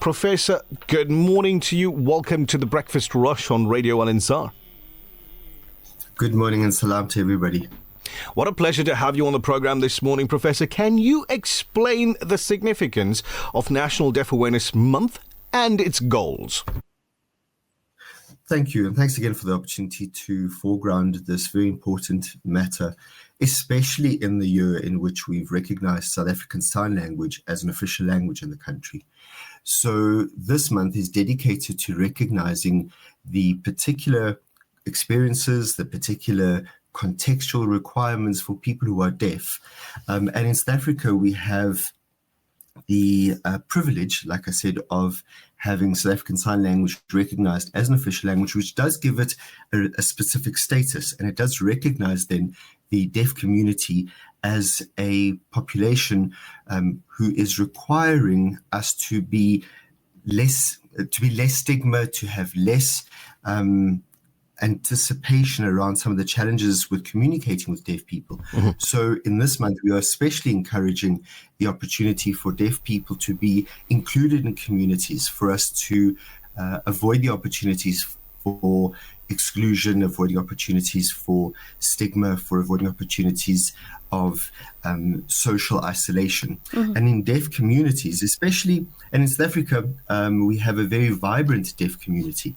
Professor, good morning to you. Welcome to the Breakfast Rush on Radio 1 Insar. Good morning and salam to everybody. What a pleasure to have you on the program this morning, Professor. Can you explain the significance of National Deaf Awareness Month and its goals? Thank you, and thanks again for the opportunity to foreground this very important matter, especially in the year in which we've recognized South African Sign Language as an official language in the country. So this month is dedicated to recognizing the particular experiences, the particular contextual requirements for people who are deaf. And in South Africa, we have the privilege, like I said, of having South African Sign Language recognized as an official language, which does give it a specific status, and it does recognize then the deaf community as a population who is requiring us to be less stigma, to have less anticipation around some of the challenges with communicating with deaf people. Mm-hmm. So in this month, we are especially encouraging the opportunity for deaf people to be included in communities, for us to avoid the opportunities for exclusion, avoiding opportunities for stigma, for avoiding opportunities of social isolation. Mm-hmm. And in deaf communities, especially, and in South Africa, we have a very vibrant deaf community.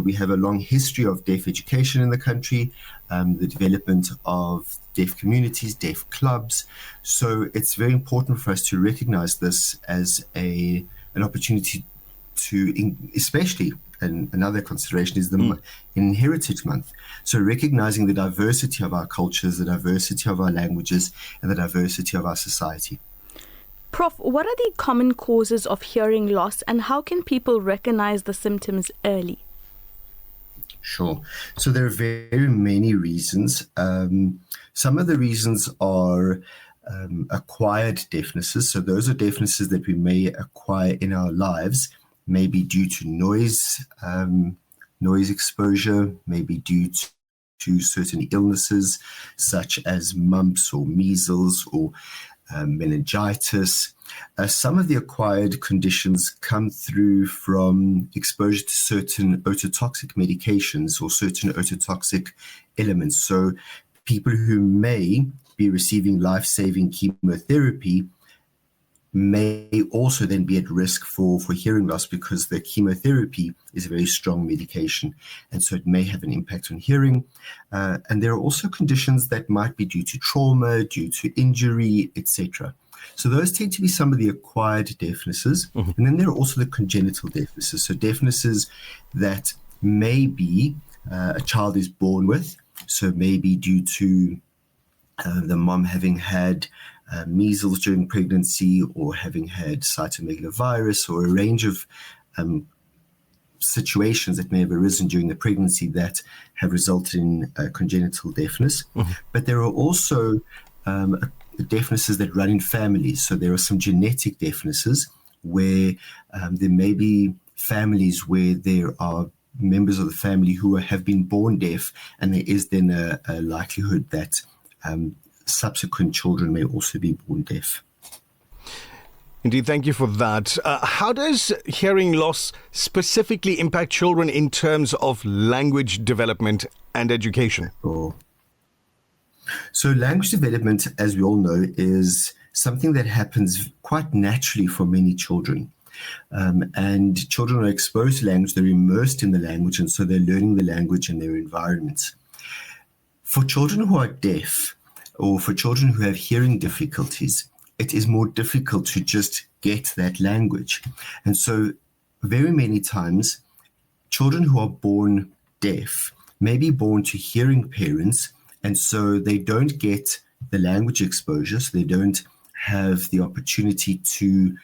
We have a long history of deaf education in the country, the development of deaf communities, deaf clubs. So it's very important for us to recognize this as an opportunity to, especially, and another consideration is in Heritage Month. So recognizing the diversity of our cultures, the diversity of our languages, and the diversity of our society. Prof, what are the common causes of hearing loss, and how can people recognize the symptoms early? Sure. So there are very many reasons. Some of the reasons are acquired deafnesses. So those are deafnesses that we may acquire in our lives, maybe due to noise exposure, maybe due to certain illnesses such as mumps or measles or meningitis. Some of the acquired conditions come through from exposure to certain ototoxic medications or certain ototoxic elements. So people who may be receiving life-saving chemotherapy may also then be at risk for hearing loss, because the chemotherapy is a very strong medication, and so it may have an impact on hearing. And there are also conditions that might be due to trauma, due to injury, etc. So those tend to be some of the acquired deafnesses. Mm-hmm. And then there are also the congenital deafnesses, so deafnesses that maybe a child is born with, so maybe due to the mom having had measles during pregnancy, or having had cytomegalovirus, or a range of situations that may have arisen during the pregnancy that have resulted in congenital deafness. Mm-hmm. But there are also deafnesses that run in families. So there are some genetic deafnesses where there may be families where there are members of the family who have been born deaf, and there is then a likelihood that subsequent children may also be born deaf. Indeed, thank you for that. How does hearing loss specifically impact children in terms of language development and education? So language development, as we all know, is something that happens quite naturally for many children. And children are exposed to language, they're immersed in the language, and so they're learning the language in their environments. For children who are deaf, or for children who have hearing difficulties, it is more difficult to just get that language. And so very many times, children who are born deaf may be born to hearing parents, and so they don't get the language exposure, so they don't have the opportunity to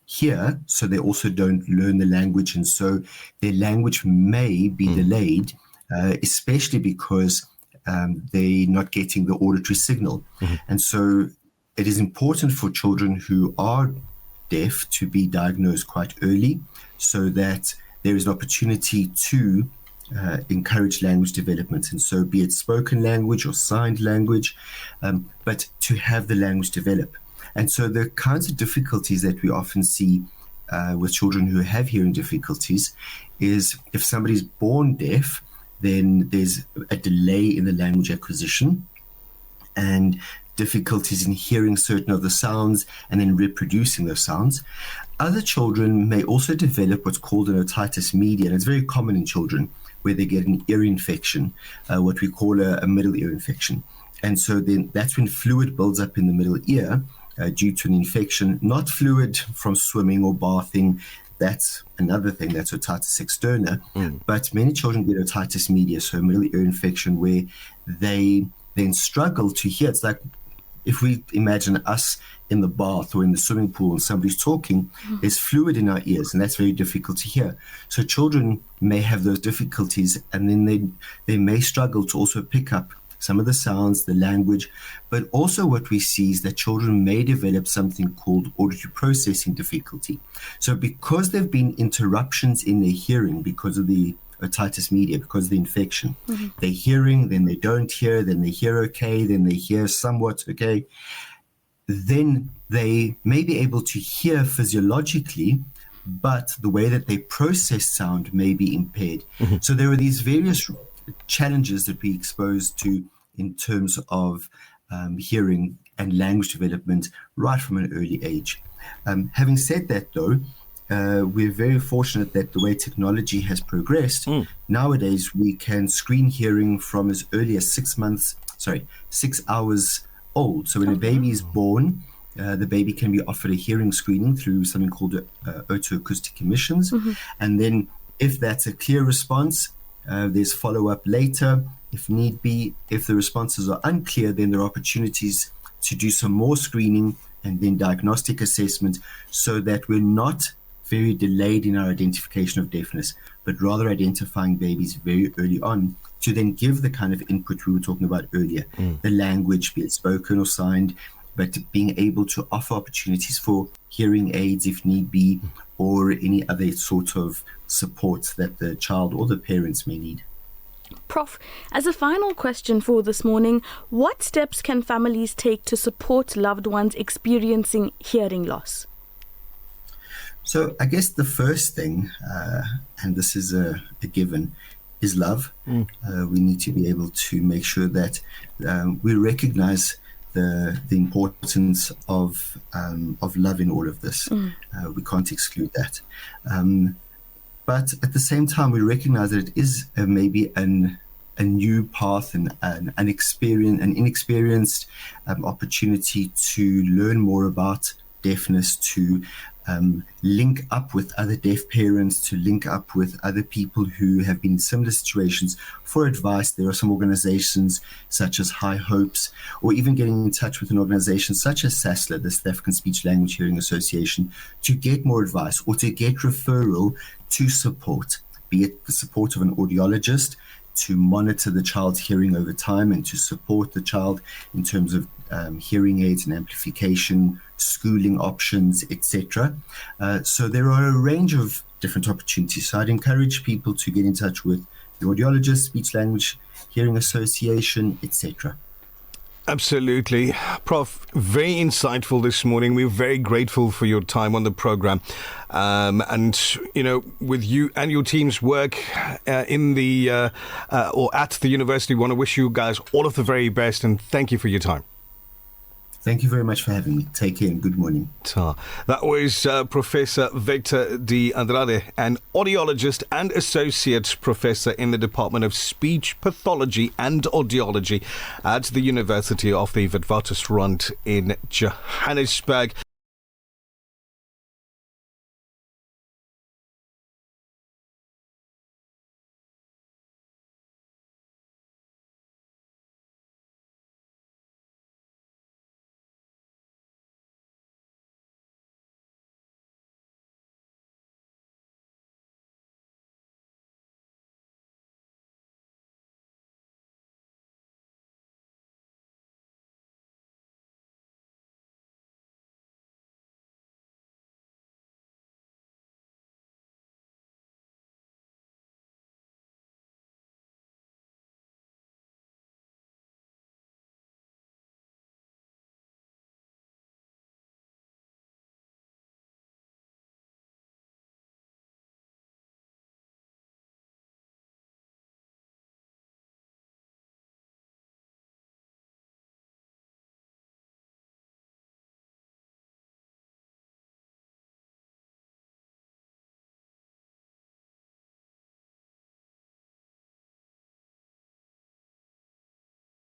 hear, so they also don't learn the language, and so their language may be delayed, especially because they're not getting the auditory signal. Mm-hmm. And so it is important for children who are deaf to be diagnosed quite early, so that there is an opportunity to encourage language development. And so be it spoken language or signed language, but to have the language develop. And so the kinds of difficulties that we often see with children who have hearing difficulties is if somebody's born deaf, then there's a delay in the language acquisition and difficulties in hearing certain of the sounds and then reproducing those sounds. Other children may also develop what's called an otitis media, and it's very common in children where they get an ear infection, what we call a middle ear infection. And so then that's when fluid builds up in the middle ear due to an infection, not fluid from swimming or bathing. That's another thing, that's otitis externa. But many children get otitis media, so a middle ear infection where they then struggle to hear. It's like if we imagine us in the bath or in the swimming pool and somebody's talking, there's fluid in our ears, and that's very difficult to hear. So children may have those difficulties, and then they may struggle to also pick up some of the sounds, the language. But also what we see is that children may develop something called auditory processing difficulty. So because there have been interruptions in their hearing because of the otitis media, because of the infection, they're hearing, then they don't hear, then they hear okay, then they hear somewhat okay, then they may be able to hear physiologically, but the way that they process sound may be impaired. So there are these various challenges that we expose to in terms of hearing and language development right from an early age. Having said that, though, we're very fortunate that the way technology has progressed, nowadays we can screen hearing from as early as 6 hours old. So when a baby is born, the baby can be offered a hearing screening through something called otoacoustic emissions. And then if that's a clear response, there's follow-up later if need be. If the responses are unclear, then there are opportunities to do some more screening and then diagnostic assessment, so that we're not very delayed in our identification of deafness, but rather identifying babies very early on to then give the kind of input we were talking about earlier, the language, be it spoken or signed, but being able to offer opportunities for hearing aids if need be, or any other sort of support that the child or the parents may need. Prof, as a final question for this morning, what steps can families take to support loved ones experiencing hearing loss? So I guess the first thing, and this is a given, is love. We need to be able to make sure that we recognize the importance of love in all of this. We can't exclude that. But at the same time, we recognize that it is maybe a new path and an inexperienced opportunity to learn more about deafness, to link up with other deaf parents, to link up with other people who have been in similar situations for advice. There are some organizations such as High Hopes, or even getting in touch with an organization such as SASLA, the South African Speech Language Hearing Association, to get more advice or to get referral to support, be it the support of an audiologist to monitor the child's hearing over time and to support the child in terms of hearing aids and amplification, schooling options, etc. So there are a range of different opportunities. So I'd encourage people to get in touch with the audiologist, Speech Language Hearing Association, etc. Absolutely. Prof, very insightful this morning. We're very grateful for your time on the program. And, you know, with you and your team's work in the or at the university, we want to wish you guys all of the very best, and thank you for your time. Thank you very much for having me. Take care and good morning. That was Professor Victor de Andrade, an audiologist and associate professor in the Department of Speech Pathology and Audiology at the University of the Witwatersrand in Johannesburg.